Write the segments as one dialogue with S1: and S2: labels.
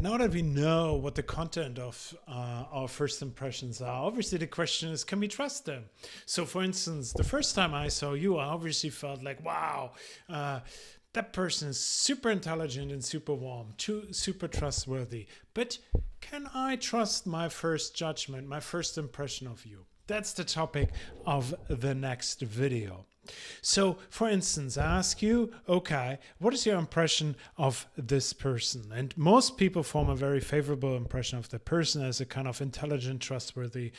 S1: Now that we know what the content of our first impressions are, obviously the question is, can we trust them? So, for instance, the first time I saw you, I obviously felt like, wow, that person is super intelligent and super warm, super trustworthy. But can I trust my first judgment, my first impression of you? That's the topic of the next video. So, for instance, I ask you, okay, what is your impression of this person? And most people form a very favorable impression of the person as a kind of intelligent, trustworthy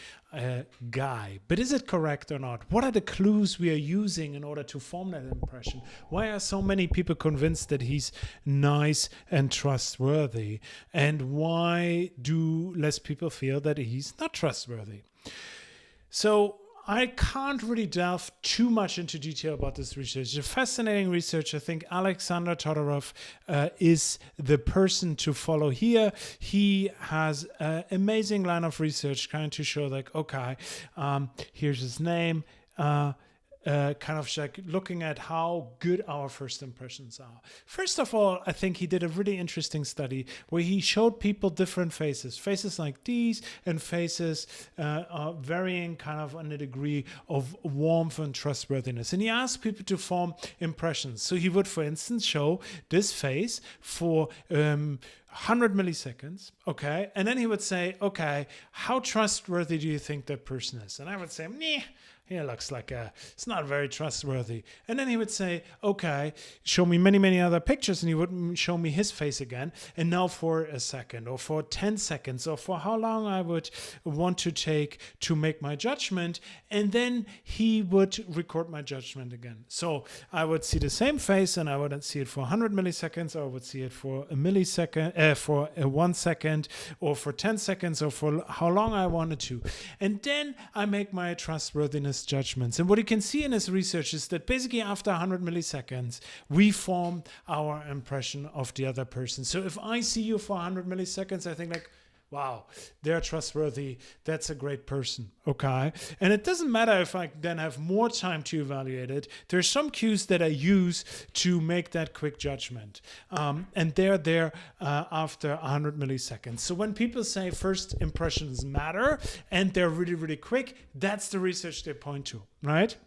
S1: guy. But is it correct or not? What are the clues we are using in order to form that impression? Why are so many people convinced that he's nice and trustworthy? And why do less people feel that he's not trustworthy? So, I can't really delve too much into detail about this research. It's fascinating research. I think Alexander Todorov is the person to follow here. He has an amazing line of research trying to show like, okay, here's his name, kind of like looking at how good our first impressions are. First of all, I think he did a really interesting study where he showed people different faces like these, and faces varying kind of on the degree of warmth and trustworthiness. And he asked people to form impressions. So he would, for instance, show this face for 100 milliseconds, okay? And then he would say, okay, how trustworthy do you think that person is? And I would say, meh. He looks like it's not very trustworthy. And then he would say, okay, show me many, many other pictures. And he would show me his face again. And now for a second or for 10 seconds or for how long I would want to take to make my judgment. And then he would record my judgment again. So I would see the same face and I wouldn't see it for 100 milliseconds, or I would see it for a millisecond, for 1 second, or for 10 seconds, or for how long I wanted to. And then I make my trustworthiness judgments. And what you can see in his research is that basically after 100 milliseconds, we form our impression of the other person. So if I see you for 100 milliseconds, I think like, wow, they're trustworthy. That's a great person. Okay. And it doesn't matter if I then have more time to evaluate it. There's some cues that I use to make that quick judgment. And they're there after 100 milliseconds. So when people say first impressions matter and they're really, really quick, that's the research they point to, right?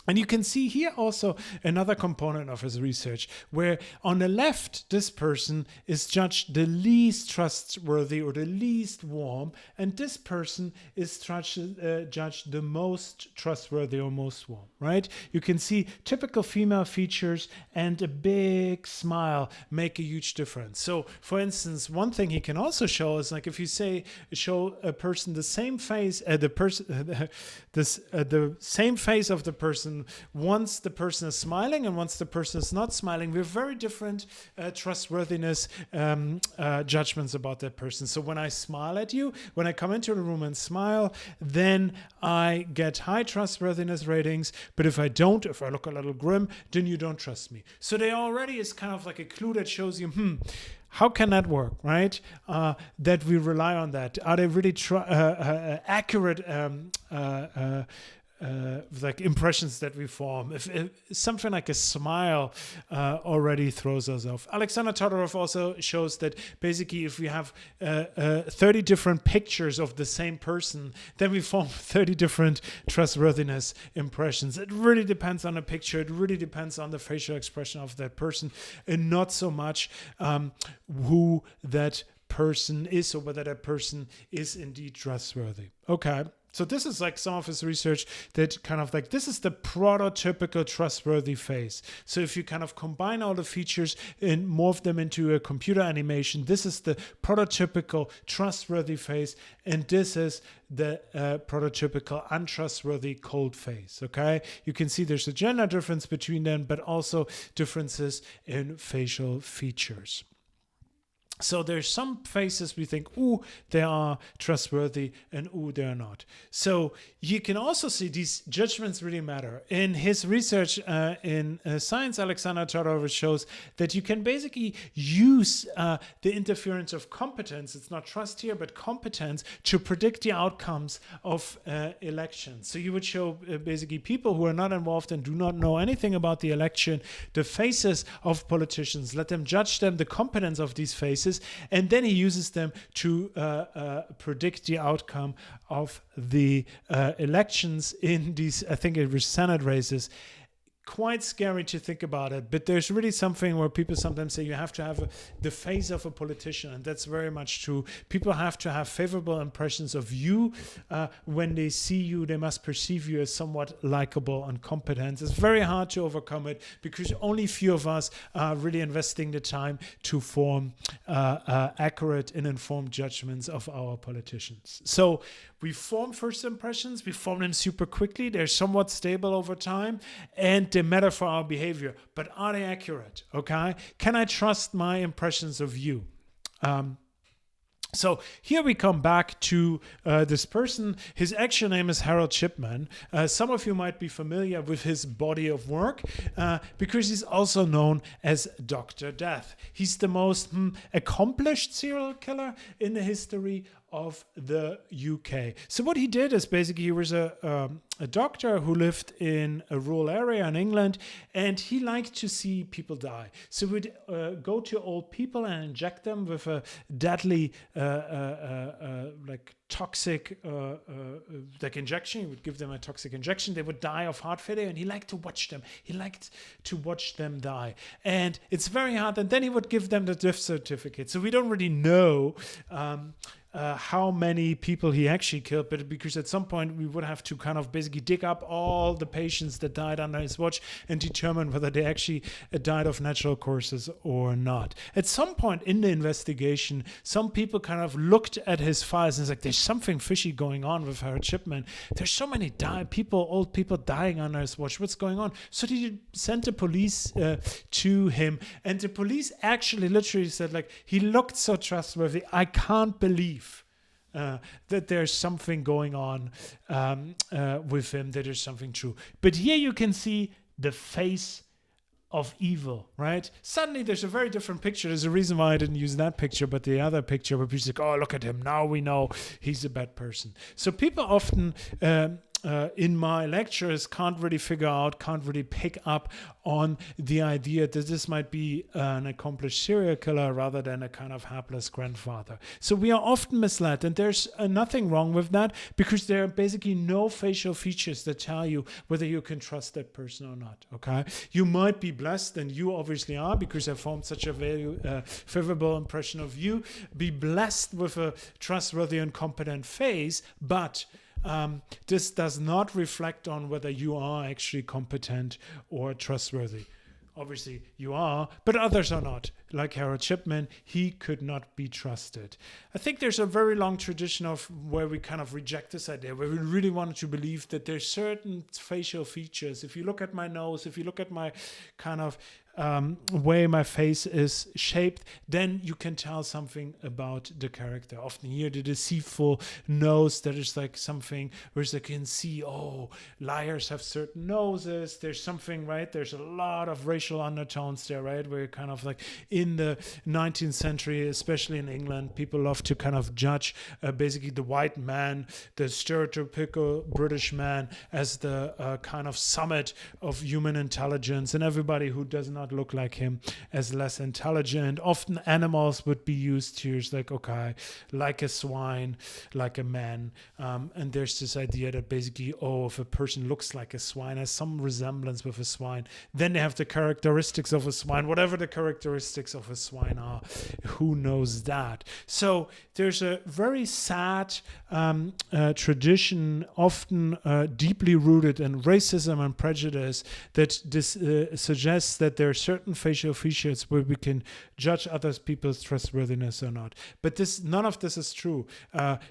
S1: And you can see here also another component of his research where on the left, this person is judged the least trustworthy or the least warm, and this person is judged the most trustworthy or most warm, right? You can see typical female features and a big smile make a huge difference. So, for instance, one thing he can also show is like if you show a person the same face, the same face of the person once the person is smiling and once the person is not smiling, we have very different trustworthiness judgments about that person. So when I smile at you, when I come into the room and smile, then I get high trustworthiness ratings. But if I don't, if I look a little grim, then you don't trust me. So there already is kind of like a clue that shows you, how can that work, right? That we rely on that. Are they really accurate like impressions that we form? If something like a smile already throws us off. Alexander Todorov also shows that basically if we have 30 different pictures of the same person, then we form 30 different trustworthiness impressions. It really depends on the picture. It really depends on the facial expression of that person, and not so much who that person is or whether that person is indeed trustworthy. Okay. So this is like some of his research that kind of like, this is the prototypical trustworthy face. So if you kind of combine all the features and morph them into a computer animation, this is the prototypical trustworthy face. And this is the prototypical untrustworthy cold face. Okay. You can see there's a gender difference between them, but also differences in facial features. So there's some faces we think, ooh, they are trustworthy, and ooh, they're not. So you can also see these judgments really matter. In his research in Science, Alexander Todorov shows that you can basically use the interference of competence, it's not trust here, but competence, to predict the outcomes of elections. So you would show basically people who are not involved and do not know anything about the election, the faces of politicians, let them judge them, the competence of these faces, races, and then he uses them to predict the outcome of the elections in these, I think it was Senate races. Quite scary to think about it, but there's really something where people sometimes say you have to have the face of a politician, and that's very much true. People have to have favorable impressions of you. When they see you, they must perceive you as somewhat likable and competent. It's very hard to overcome it because only few of us are really investing the time to form accurate and informed judgments of our politicians. So we form first impressions, we form them super quickly, they're somewhat stable over time, and they matter for our behavior. But are they accurate? Okay? Can I trust my impressions of you? So here we come back to this person. His actual name is Harold Shipman. Some of you might be familiar with his body of work because he's also known as Dr. Death. He's the most accomplished serial killer in the history of the UK. So what he did is basically he was a doctor who lived in a rural area in England, and he liked to see people die. So he would go to old people and inject them with a deadly like toxic like injection. He would give them a toxic injection. They would die of heart failure, and he liked to watch them. He liked to watch them die. And it's very hard. And then he would give them the death certificate. So we don't really know how many people he actually killed, but because at some point we would have to kind of basically dig up all the patients that died under his watch and determine whether they actually died of natural causes or not. At some point in the investigation, some people kind of looked at his files and was like, there's something fishy going on with Harold Shipman. There's so many old people dying under his watch. What's going on? So he sent the police to him, and the police actually literally said, like, he looked so trustworthy. I can't believe that there's something going on with him, that there's something true. But here you can see the face of evil, right? Suddenly there's a very different picture. There's a reason why I didn't use that picture, but the other picture where people like, oh, look at him. Now we know he's a bad person. So people often in my lectures can't really pick up on the idea that this might be an accomplished serial killer rather than a kind of hapless grandfather. So we are often misled, and there's nothing wrong with that because there are basically no facial features that tell you whether you can trust that person or not, okay? You might be blessed, and you obviously are because I formed such a favorable impression of you, be blessed with a trustworthy and competent face, but this does not reflect on whether you are actually competent or trustworthy. Obviously you are, but others are not. Like Harold Shipman, he could not be trusted. I think there's a very long tradition of where we kind of reject this idea, where we really wanted to believe that there's certain facial features. If you look at my nose, if you look at my kind of way my face is shaped, then you can tell something about the character. Often here, the deceitful nose, that is like something where you can see, oh, liars have certain noses. There's something, right? There's a lot of racial undertones there, right? Where you're kind of like in the 19th century, especially in England, people love to kind of judge basically the white man, the stereotypical British man, as the kind of summit of human intelligence, and everybody who does not look like him as less intelligent. Often animals would be used here as like, okay, like a swine, like a man. And there's this idea that basically, oh, if a person looks like a swine, has some resemblance with a swine, then they have the characteristics of a swine. Whatever the characteristics of a swine are, who knows that? So there's a very sad tradition, often deeply rooted in racism and prejudice, that this suggests that there are certain facial features where we can judge other people's trustworthiness or not. But none of this is true.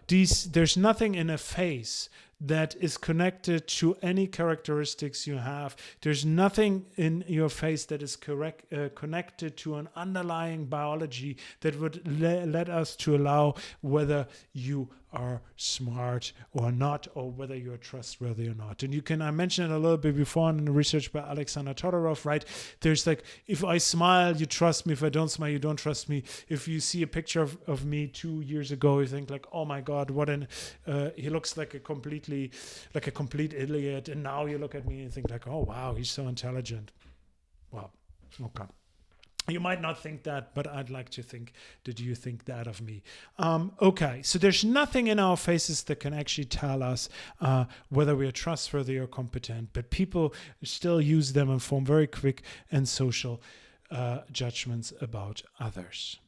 S1: There's nothing in a face that is connected to any characteristics you have. There's nothing in your face that is connected to an underlying biology that would let us to allow whether you are smart or not, or whether you're trustworthy or not. And I mentioned it a little bit before in the research by Alexander Todorov, right? There's like, if I smile, you trust me. If I don't smile, you don't trust me. If you see a picture of me 2 years ago, you think like, oh my God, he looks like a complete idiot. And now you look at me and think like, oh wow, he's so intelligent. Well, okay. You might not think that, but I'd like to think that you think that of me. Okay, so there's nothing in our faces that can actually tell us whether we are trustworthy or competent, but people still use them and form very quick and social judgments about others.